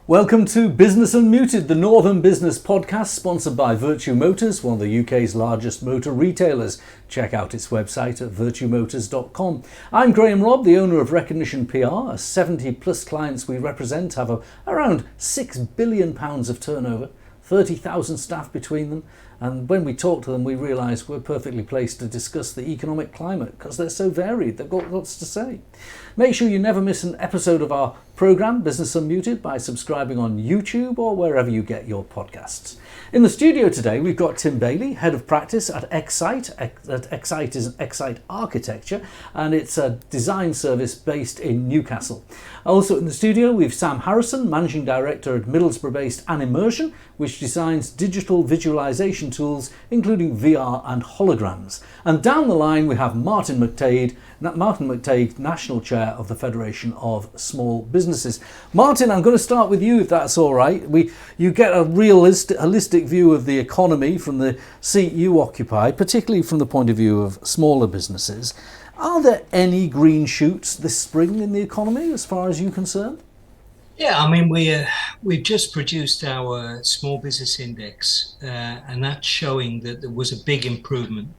Welcome to Business Unmuted, the Northern Business podcast sponsored by Virtue Motors, one of the UK's largest motor retailers. Check out its website at virtuemotors.com. I'm Graham Robb, the owner of Recognition PR. 70 plus clients we represent have around £6 billion of turnover, 30,000 staff between them. And when we talk to them, we realise we're perfectly placed to discuss the economic climate because they're so varied, they've got lots to say. Make sure you never miss an episode of our programme, Business Unmuted, by subscribing on YouTube or wherever you get your podcasts. In the studio today, we've got Tim Bailey, Head of Practice at xsite. xsite is xsite Architecture, and it's a design service based in Newcastle. Also in the studio, we've Sam Harrison, Managing Director at Middlesbrough-based Animmersion, which designs digital visualisation tools, including VR and holograms. And down the line, we have Martin McTague, National Chair of the Federation of Small Businesses. Martin, I'm going to start with you, if that's all right. You get a holistic view of the economy from the seat you occupy, particularly from the point of view of smaller businesses. Are there any green shoots this spring in the economy, as far as you're concerned? Yeah, I mean, we've just produced our small business index, and that's showing that there was a big improvement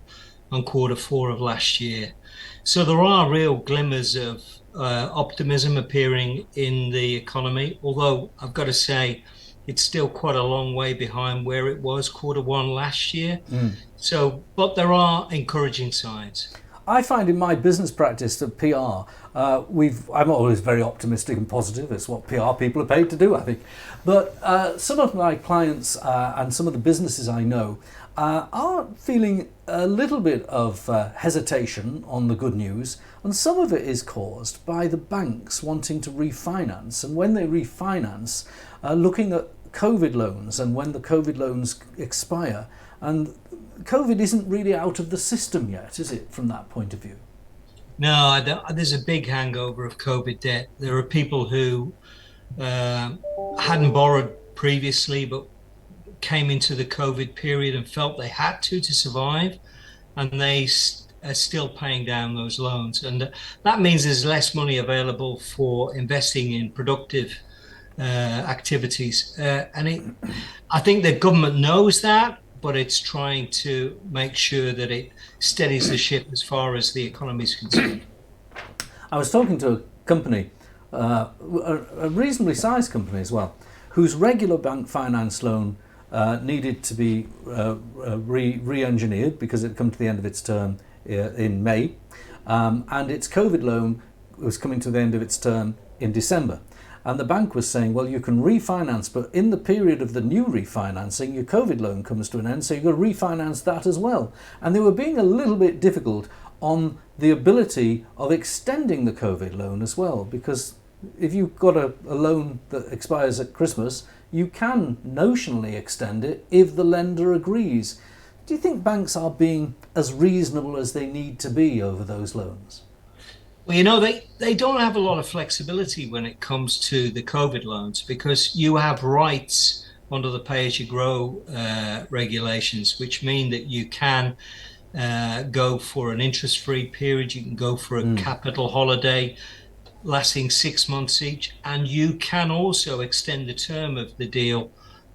on Q4 of last year. So there are real glimmers of optimism appearing in the economy, although I've got to say it's still quite a long way behind where it was Q1 last year. But there are encouraging signs. I find in my business practice that PR, I'm always very optimistic and positive. It's what PR people are paid to do, I think. But some of my clients and some of the businesses I know are feeling a little bit of hesitation on the good news. And some of it is caused by the banks wanting to refinance. And when they refinance, looking at COVID loans and when the COVID loans expire. And COVID isn't really out of the system yet, is it, from that point of view? No, there's a big hangover of COVID debt. There are people who hadn't borrowed previously, but came into the COVID period and felt they had to survive, and they are still paying down those loans. And that means there's less money available for investing in productive activities. I think the government knows that, but it's trying to make sure that it steadies the ship as far as the economy is concerned. I was talking to a company, a reasonably sized company as well, whose regular bank finance loan needed to be re-engineered because it had come to the end of its term in May, and its COVID loan was coming to the end of its term in December. And the bank was saying, well, you can refinance, but in the period of the new refinancing, your COVID loan comes to an end, so you've got to refinance that as well. And they were being a little bit difficult on the ability of extending the COVID loan as well, because if you've got a loan that expires at Christmas, you can notionally extend it if the lender agrees. Do you think banks are being as reasonable as they need to be over those loans? Well, they don't have a lot of flexibility when it comes to the COVID loans, because you have rights under the pay-as-you-grow regulations, which mean that you can go for an interest-free period, you can go for a capital holiday lasting 6 months each, and you can also extend the term of the deal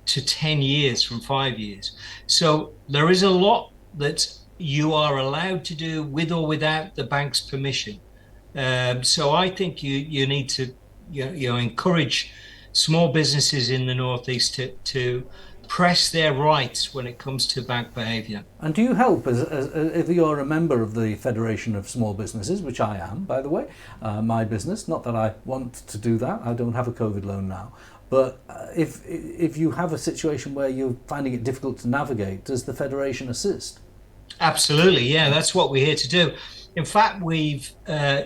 to 10 years from 5 years. So there is a lot that you are allowed to do with or without the bank's permission. So I think you need to encourage small businesses in the Northeast to press their rights when it comes to bank behaviour. And do you help, as if you're a member of the Federation of Small Businesses, which I am, by the way, my business, not that I want to do that, I don't have a COVID loan now, but if you have a situation where you're finding it difficult to navigate, does the Federation assist? Absolutely, yeah, that's what we're here to do. In fact, we've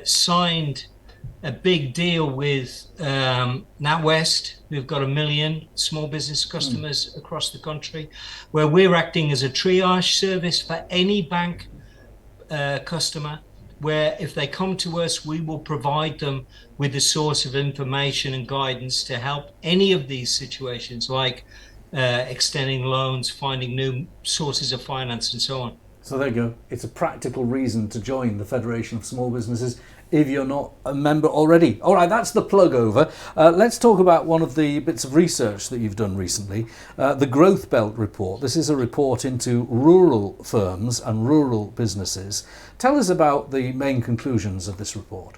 signed a big deal with NatWest, who've got 1 million small business customers across the country, where we're acting as a triage service for any bank customer, where if they come to us, we will provide them with a source of information and guidance to help any of these situations, like extending loans, finding new sources of finance, and so on. So there you go. It's a practical reason to join the Federation of Small Businesses if you're not a member already. All right, that's the plug over. Let's talk about one of the bits of research that you've done recently, the Growth Belt report. This is a report into rural firms and rural businesses. Tell us about the main conclusions of this report.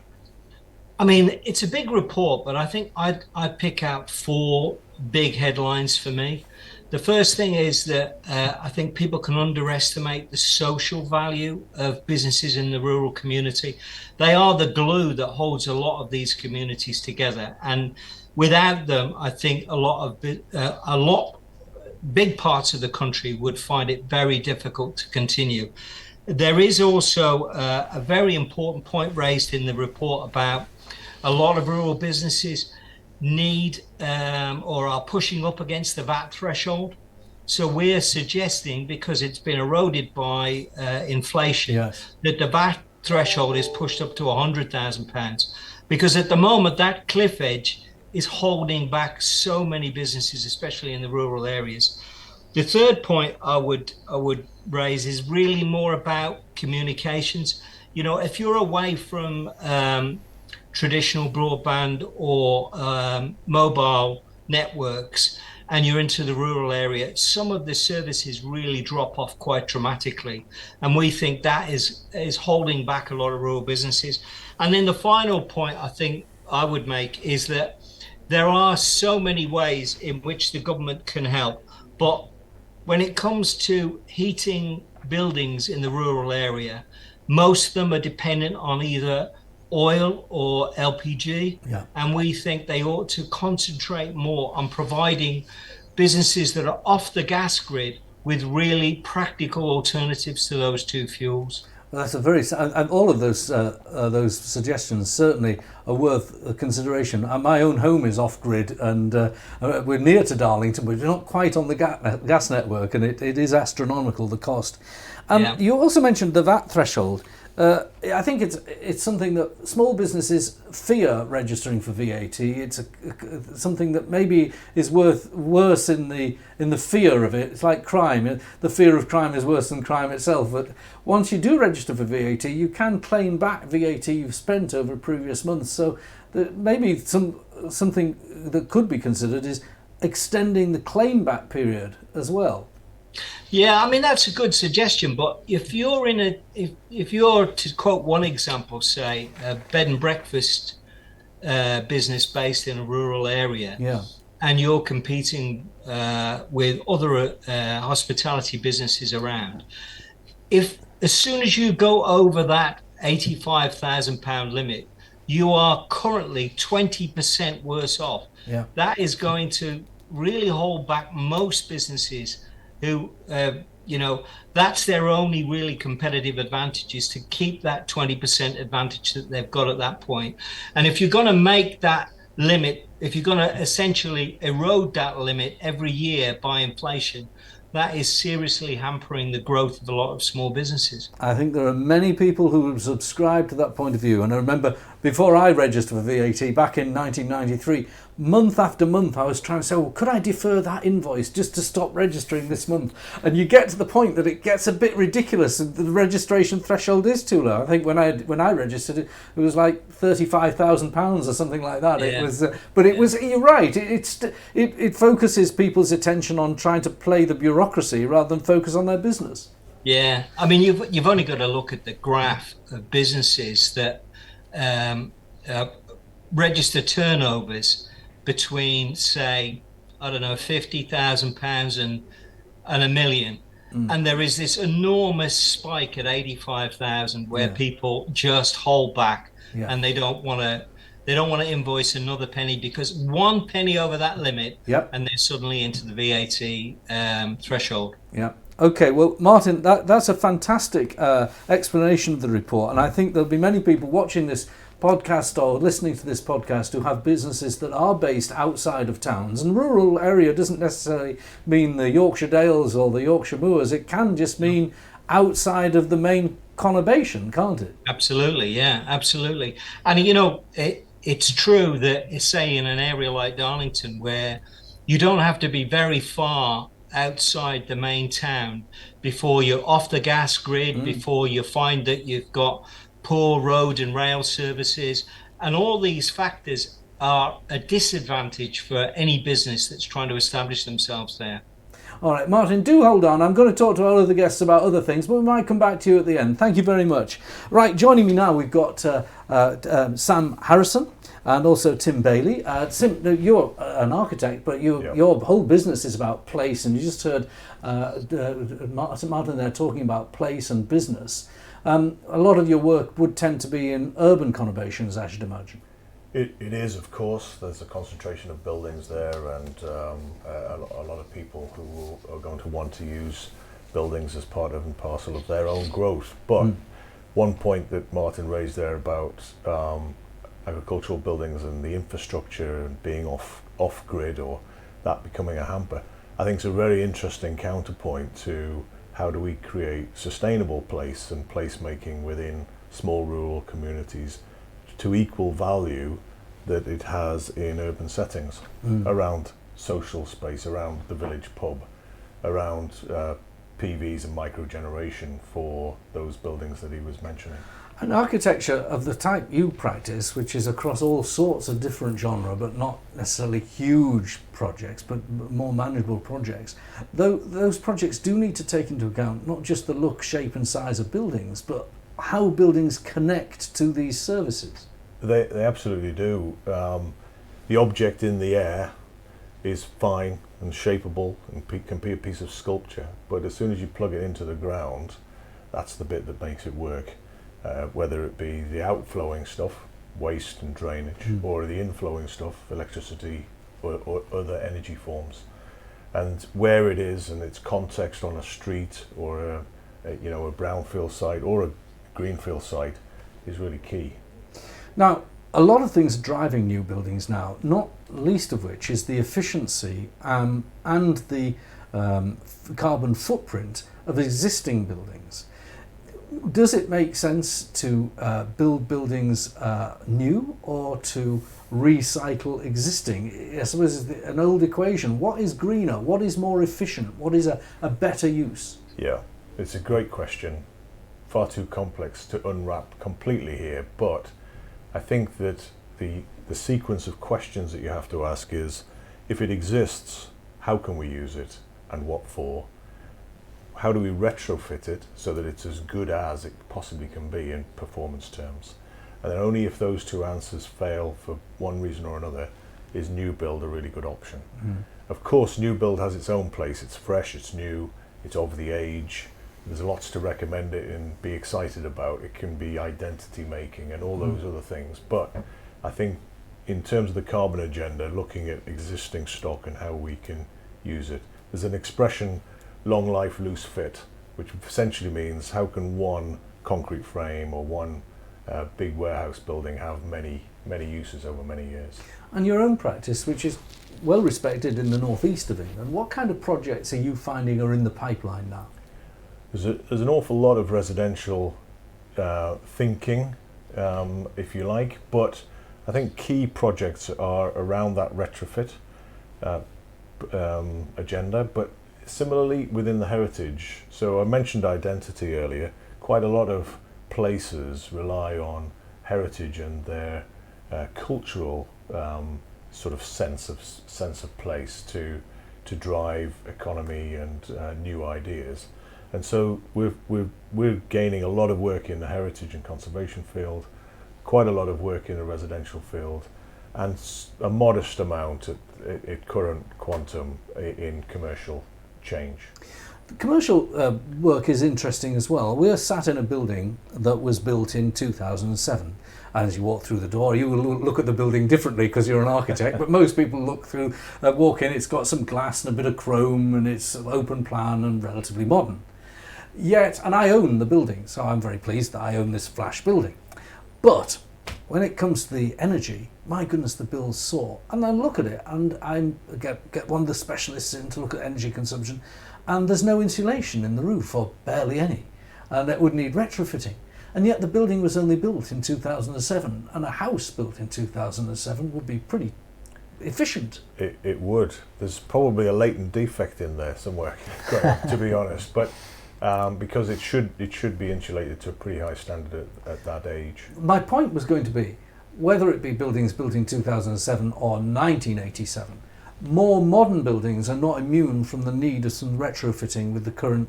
I mean, it's a big report, but I think I'd pick out 4 big headlines for me. The first thing is that I think people can underestimate the social value of businesses in the rural community. They are the glue that holds a lot of these communities together, and without them, I think big parts of the country would find it very difficult to continue. There is also a very important point raised in the report about a lot of rural businesses need or are pushing up against the VAT threshold. So we're suggesting, because it's been eroded by inflation, yes, that the VAT threshold is pushed up to £100,000, because at the moment that cliff edge is holding back so many businesses, especially in the rural areas. The third point I would raise is really more about communications. You know, if you're away from traditional broadband or mobile networks and you're into the rural area, some of the services really drop off quite dramatically, and we think that is holding back a lot of rural businesses. And then the final point I think I would make is that there are so many ways in which the government can help, but when it comes to heating buildings in the rural area, most of them are dependent on either oil or LPG. Yeah. And we think they ought to concentrate more on providing businesses that are off the gas grid with really practical alternatives to those 2 fuels. Well, that's a very, and all of those suggestions certainly are worth consideration. My own home is off grid, and we're near to Darlington, but we're not quite on the gas network, and it is astronomical, the cost. Yeah. You also mentioned the VAT threshold. I think it's something that small businesses fear registering for VAT. It's something that maybe is worse in the fear of it. It's like crime. The fear of crime is worse than crime itself. But once you do register for VAT, you can claim back VAT you've spent over previous months. So maybe something that could be considered is extending the claim back period as well. Yeah, I mean, that's a good suggestion, but if you're if you're, to quote one example, say a bed and breakfast business based in a rural area, yeah, and you're competing with other hospitality businesses around, if as soon as you go over that £85,000 limit, you are currently 20% worse off. Yeah. That is going to really hold back most businesses who, that's their only really competitive advantage, is to keep that 20% advantage that they've got at that point. And if you're going to make that limit, if you're going to essentially erode that limit every year by inflation, that is seriously hampering the growth of a lot of small businesses. I think there are many people who subscribe to that point of view. And I remember before I registered for VAT back in 1993, month after month I was trying to say, well, could I defer that invoice just to stop registering this month? And you get to the point that it gets a bit ridiculous. The registration threshold is too low. I think when I registered it was like £35,000 or something like that. Yeah. It was, but it was. You're right. It focuses people's attention on trying to play the bureaucracy rather than focus on their business. Yeah, I mean, you've only got to look at the graph of businesses that register turnovers between, say, I don't know, £50,000 and £1 million. And there is this enormous spike at 85,000 where people just hold back and they don't want to invoice another penny, because 1 penny over that limit and they're suddenly into the VAT threshold. Yeah. Okay, well, Martin, that's a fantastic explanation of the report, and I think there'll be many people watching this podcast or listening to this podcast who have businesses that are based outside of towns. And rural area doesn't necessarily mean the Yorkshire Dales or the Yorkshire Moors. It can just mean outside of the main conurbation, can't it? Absolutely, yeah, absolutely. And it's true that, say, in an area like Darlington, where you don't have to be very far outside the main town before you're off the gas grid, before you find that you've got poor road and rail services. And all these factors are a disadvantage for any business that's trying to establish themselves there. All right, Martin, do hold on. I'm going to talk to our other guests about other things, but we might come back to you at the end. Thank you very much. Right, joining me now, we've got Sam Harrison and also Tim Bailey. Tim, you're an architect, but your whole business is about place, and you just heard Martin there talking about place and business. A lot of your work would tend to be in urban conurbations, I should imagine. It is, of course. There's a concentration of buildings there, and a lot of people who are going to want to use buildings as part of and parcel of their own growth. But one point that Martin raised there about agricultural buildings and the infrastructure and being off grid, or that becoming a hamper, I think is a very interesting counterpoint to how do we create sustainable place and placemaking within small rural communities to equal value that it has in urban settings, around social space, around the village pub, around PVs and microgeneration for those buildings that he was mentioning. An architecture of the type you practice, which is across all sorts of different genre, but not necessarily huge projects, but more manageable projects, though those projects do need to take into account not just the look, shape and size of buildings, but how buildings connect to these services. They absolutely do. The object in the air is fine and shapeable and can be a piece of sculpture, but as soon as you plug it into the ground, that's the bit that makes it work. Whether it be the outflowing stuff, waste and drainage, or the inflowing stuff, electricity or other energy forms, and where it is and its context on a street or a brownfield site or a greenfield site is really key. Now, a lot of things are driving new buildings now, not least of which is the efficiency and the carbon footprint of existing buildings. Does it make sense to build buildings new or to recycle existing? I suppose it's an old equation. What is greener? What is more efficient? What is a better use? Yeah, it's a great question. Far too complex to unwrap completely here, but I think that the sequence of questions that you have to ask is, if it exists, how can we use it and what for? How do we retrofit it so that it's as good as it possibly can be in performance terms? And then only if those two answers fail for one reason or another is new build a really good option. Of course, new build has its own place. It's fresh, it's new, it's of the age. There's lots to recommend it and be excited about. It can be identity making and all those other things. But I think in terms of the carbon agenda, looking at existing stock and how we can use it, there's an expression, long life, loose fit, which essentially means how can one concrete frame or one big warehouse building have many uses over many years. And your own practice, which is well respected in the northeast of England, what kind of projects are you finding are in the pipeline now? There's an awful lot of residential thinking, if you like, but I think key projects are around that retrofit agenda, but similarly within the heritage. So I mentioned identity earlier. Quite a lot of places rely on heritage and their cultural sort of sense of place to drive economy and new ideas. And so we're gaining a lot of work in the heritage and conservation field, quite a lot of work in the residential field, and a modest amount at current quantum in commercial change. The commercial work is interesting as well. We're sat in a building that was built in 2007. As you walk through the door, you will look at the building differently because you're an architect, but most people walk in, it's got some glass and a bit of chrome and it's open plan and relatively modern. Yet, and I own the building, so I'm very pleased that I own this flash building. But when it comes to the energy, my goodness, the bills soar. And I look at it and I get one of the specialists in to look at energy consumption, and there's no insulation in the roof, or barely any, and it would need retrofitting. And yet the building was only built in 2007, and a house built in 2007 would be pretty efficient. It would. There's probably a latent defect in there somewhere, to be honest. But because it should be insulated to a pretty high standard at that age. My point was going to be, whether it be buildings built in 2007 or 1987, more modern buildings are not immune from the need of some retrofitting with the current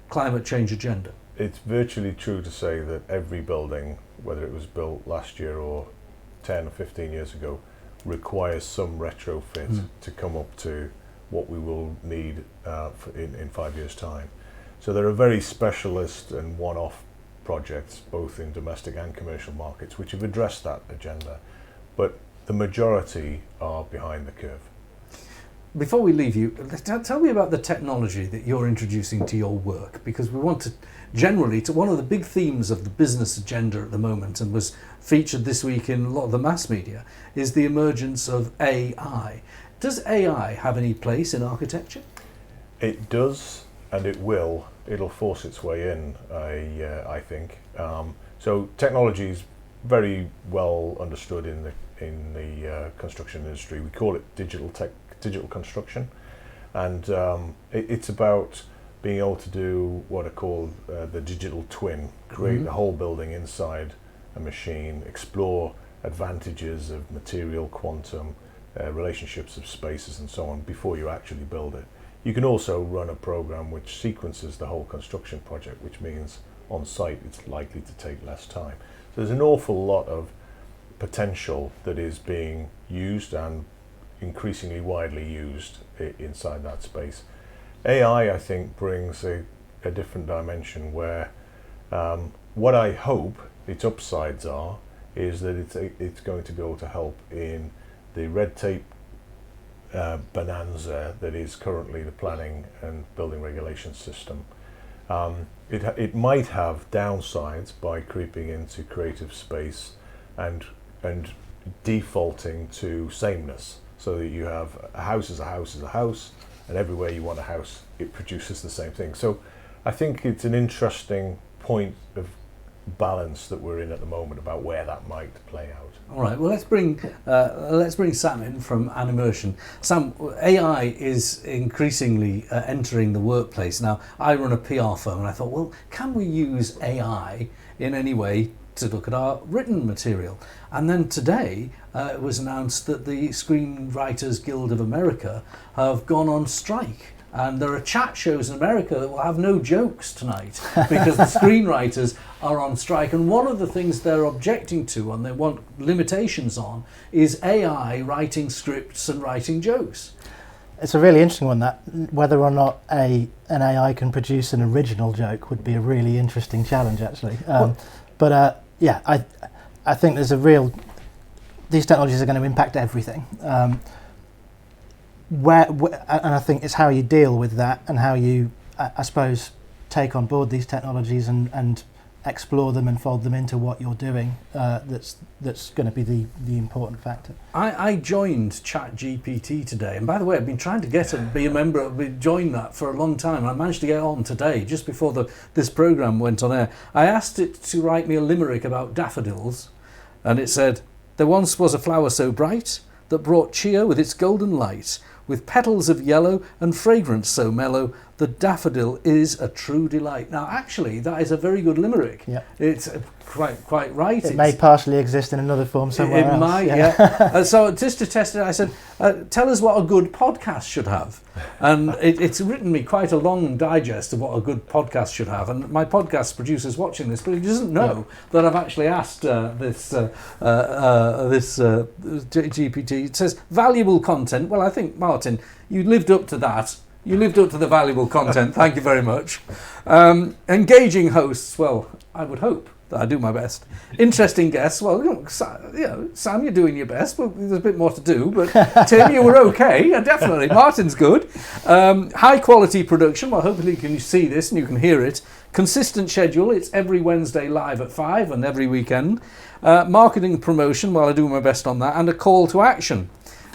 climate change agenda. It's virtually true to say that every building, whether it was built last year or 10 or 15 years ago, requires some retrofit to come up to what we will need in 5 years' time. So there are very specialist and one-off projects, both in domestic and commercial markets, which have addressed that agenda, but the majority are behind the curve. Before we leave you, tell me about the technology that you're introducing to your work, because we want to generally, to one of the big themes of the business agenda at the moment, and was featured this week in a lot of the mass media, is the emergence of AI. Does AI have any place in architecture? It does, and it will. It'll force its way in, I think. So technology is very well understood in the construction industry. We call it digital construction, and it's about being able to do what are called the digital twin, create the whole building inside a machine, explore advantages of material, quantum, relationships of spaces and so on before you actually build it. You can also run a program which sequences the whole construction project, which means on site it's likely to take less time. So there's an awful lot of potential that is being used and increasingly widely used inside that space. AI, I think, brings a different dimension where what I hope its upsides are is that it's going to go to help in the red tape bonanza that is currently the planning and building regulations system. It might have downsides by creeping into creative space and defaulting to sameness, so that you have a house is a house is a house, and everywhere you want a house, it produces the same thing. So I think it's an interesting point of balance that we're in at the moment about where that might play out. All right. Well, let's bring Sam in from Animmersion. Sam, AI is increasingly entering the workplace now. I run a PR firm, and I thought, well, can we use AI in any way to look at our written material? And then today it was announced that the Screenwriters Guild of America have gone on strike. And there are chat shows in America that will have no jokes tonight because the screenwriters are on strike. And one of the things they're objecting to and they want limitations on is AI writing scripts and writing jokes. It's a really interesting one, that whether or not an AI can produce an original joke would be a really interesting challenge, actually. I think there's these technologies are going to impact everything. And I think it's how you deal with that and how you, I suppose, take on board these technologies and explore them and fold them into what you're doing. That's going to be the important factor. I joined ChatGPT today, and by the way, I've been trying to be a member, join that for a long time. And I managed to get on today, just before this program went on air. I asked it to write me a limerick about daffodils, and it said, "There once was a flower so bright that brought cheer with its golden light. With petals of yellow and fragrance so mellow, the daffodil is a true delight." Now, actually, that is a very good limerick. Yeah. It's quite right. It may partially exist in another form somewhere else. It might, yeah. So just to test it, I said, tell us what a good podcast should have. And it's written me quite a long digest of what a good podcast should have. And my podcast producer's watching this, but he doesn't know that I've actually asked this GPT. It says, valuable content. Well, I think, Martin, you lived up to that. You lived up to the valuable content. Thank you very much. Engaging hosts. Well, I would hope that I do my best. Interesting guests. Well, Sam, you're doing your best. Well, there's a bit more to do, but Tim, you were okay. Yeah, definitely. Martin's good. High quality production. Well, hopefully you can see this and you can hear it. Consistent schedule. It's every Wednesday live at 5 and every weekend. Marketing promotion. Well, I do my best on that. And a call to action.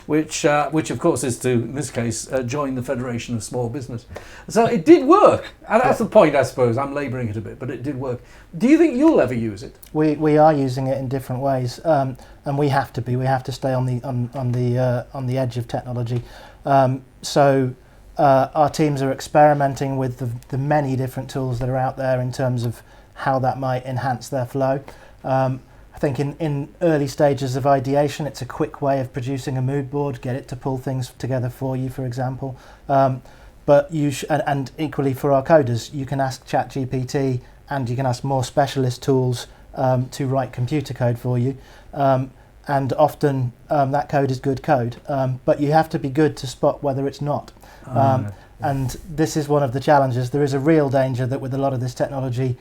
which of course is to, in this case, join the Federation of Small Business. So it did work. And that's the point, I suppose. I'm labouring it a bit, but it did work. Do you think you'll ever use it? We are using it in different ways, and we have to be. We have to stay on the edge of technology. So our teams are experimenting with the many different tools that are out there in terms of how that might enhance their flow. I think in early stages of ideation, it's a quick way of producing a mood board, get it to pull things together for you, for example. But and equally for our coders, you can ask ChatGPT and you can ask more specialist tools to write computer code for you. And often that code is good code, but you have to be good to spot whether it's not. And this is one of the challenges. There is a real danger that with a lot of this technology,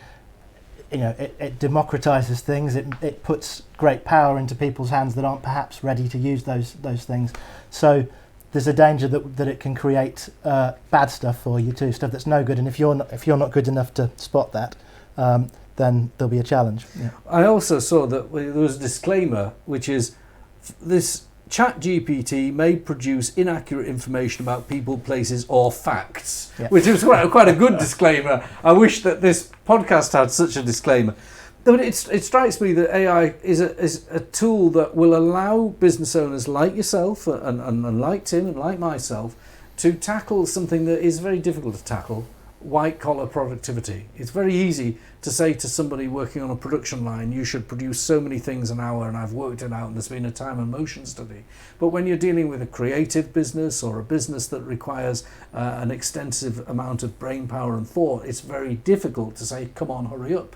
it democratizes things. It puts great power into people's hands that aren't perhaps ready to use those things. So there's a danger that it can create bad stuff for you too, stuff that's no good. And if you're not good enough to spot that, then there'll be a challenge. Yeah. I also saw that there was a disclaimer, which is this ChatGPT may produce inaccurate information about people, places, or facts, which is quite a good disclaimer. I wish that this podcast had such a disclaimer. But it strikes me that AI is a tool that will allow business owners like yourself and like Tim and like myself to tackle something that is very difficult to tackle, white-collar productivity. It's very easy to say to somebody working on a production line, you should produce so many things an hour, and I've worked it out, and there's been a time and motion study. But when you're dealing with a creative business or a business that requires an extensive amount of brain power and thought, it's very difficult to say, come on, hurry up.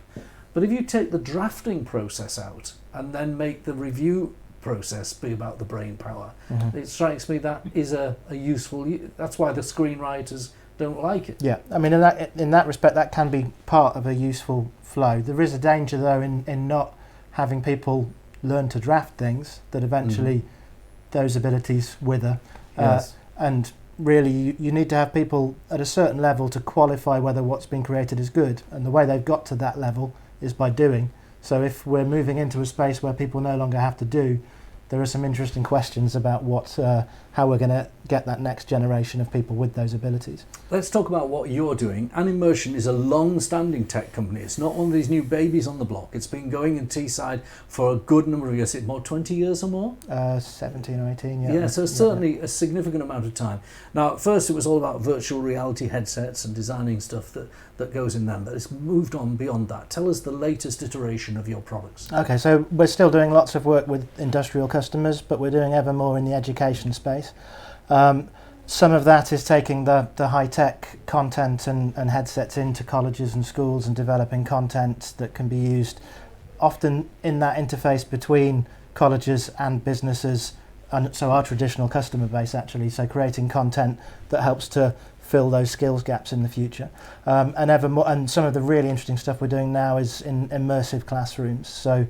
But if you take the drafting process out and then make the review process be about the brain power, it strikes me that is a useful, that's why the screenwriters don't like it. Yeah, I mean, in that respect, that can be part of a useful flow. There is a danger, though, in not having people learn to draft things, that eventually those abilities wither. Yes. And really, you need to have people at a certain level to qualify whether what's been created is good. And the way they've got to that level is by doing. So if we're moving into a space where people no longer have to do, there are some interesting questions about how we're going to get that next generation of people with those abilities. Let's talk about what you're doing. Animmersion is a long-standing tech company. It's not one of these new babies on the block. It's been going in Teesside for a good number of years. It's more 20 years or more? 17 or 18, yeah. Yeah, so certainly a significant amount of time. Now, at first it was all about virtual reality headsets and designing stuff that goes in them, but it's moved on beyond that. Tell us the latest iteration of your products. Okay, so we're still doing lots of work with industrial customers, but we're doing ever more in the education space. Some of that is taking the high-tech content and headsets into colleges and schools and developing content that can be used often in that interface between colleges and businesses, and so our traditional customer base actually, so creating content that helps to fill those skills gaps in the future. And ever more, and some of the really interesting stuff we're doing now is in immersive classrooms. So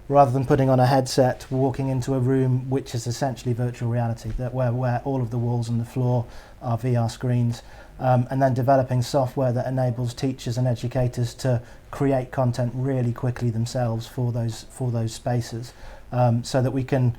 rather than putting on a headset, walking into a room which is essentially virtual reality, where all of the walls and the floor are VR screens, and then developing software that enables teachers and educators to create content really quickly themselves for those spaces, so that we can.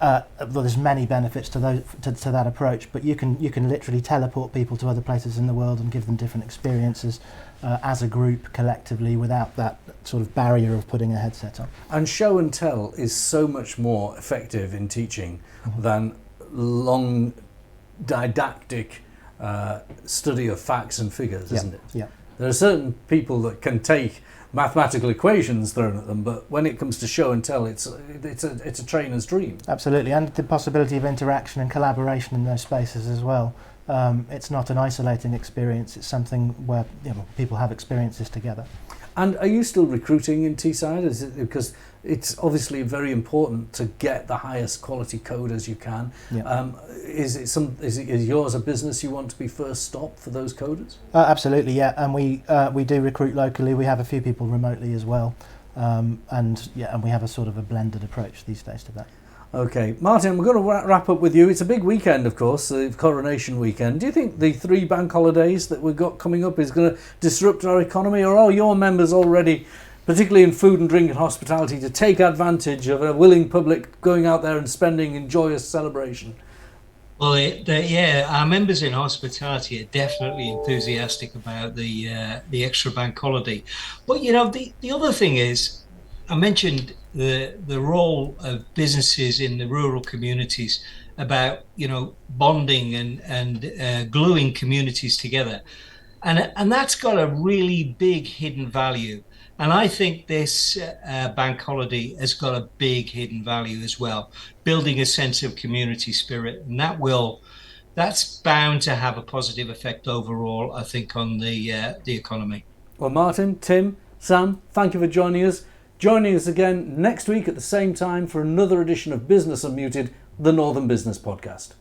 Well, there's many benefits to that approach, but you can literally teleport people to other places in the world and give them different experiences as a group collectively without that sort of barrier of putting a headset on. And show and tell is so much more effective in teaching than long didactic study of facts and figures, isn't it? Yeah. There are certain people that can take mathematical equations thrown at them, but when it comes to show and tell, it's a trainer's dream. Absolutely, and the possibility of interaction and collaboration in those spaces as well. It's not an isolating experience, it's something where people have experiences together. And are you still recruiting in Teesside? Is it because it's obviously very important to get the highest quality code as you can? Yeah. Is yours a business you want to be first stop for those coders? Absolutely, yeah. And we do recruit locally. We have a few people remotely as well, and we have a sort of a blended approach these days to that. Okay, Martin, we're going to wrap up with you. It's a big weekend, of course, the coronation weekend. Do you think the 3 bank holidays that we've got coming up is going to disrupt our economy, or are your members already particularly in food and drink and hospitality, to take advantage of a willing public going out there and spending in joyous celebration? Well, our members in hospitality are definitely enthusiastic about the extra bank holiday. But the other thing is, I mentioned the role of businesses in the rural communities about bonding and gluing communities together, and that's got a really big hidden value. And I think this bank holiday has got a big hidden value as well, building a sense of community spirit, and that's bound to have a positive effect overall, I think, on the economy. Well, Martin, Tim, Sam, thank you for joining us. Joining us again next week at the same time for another edition of Business Unmuted, the Northern Business Podcast.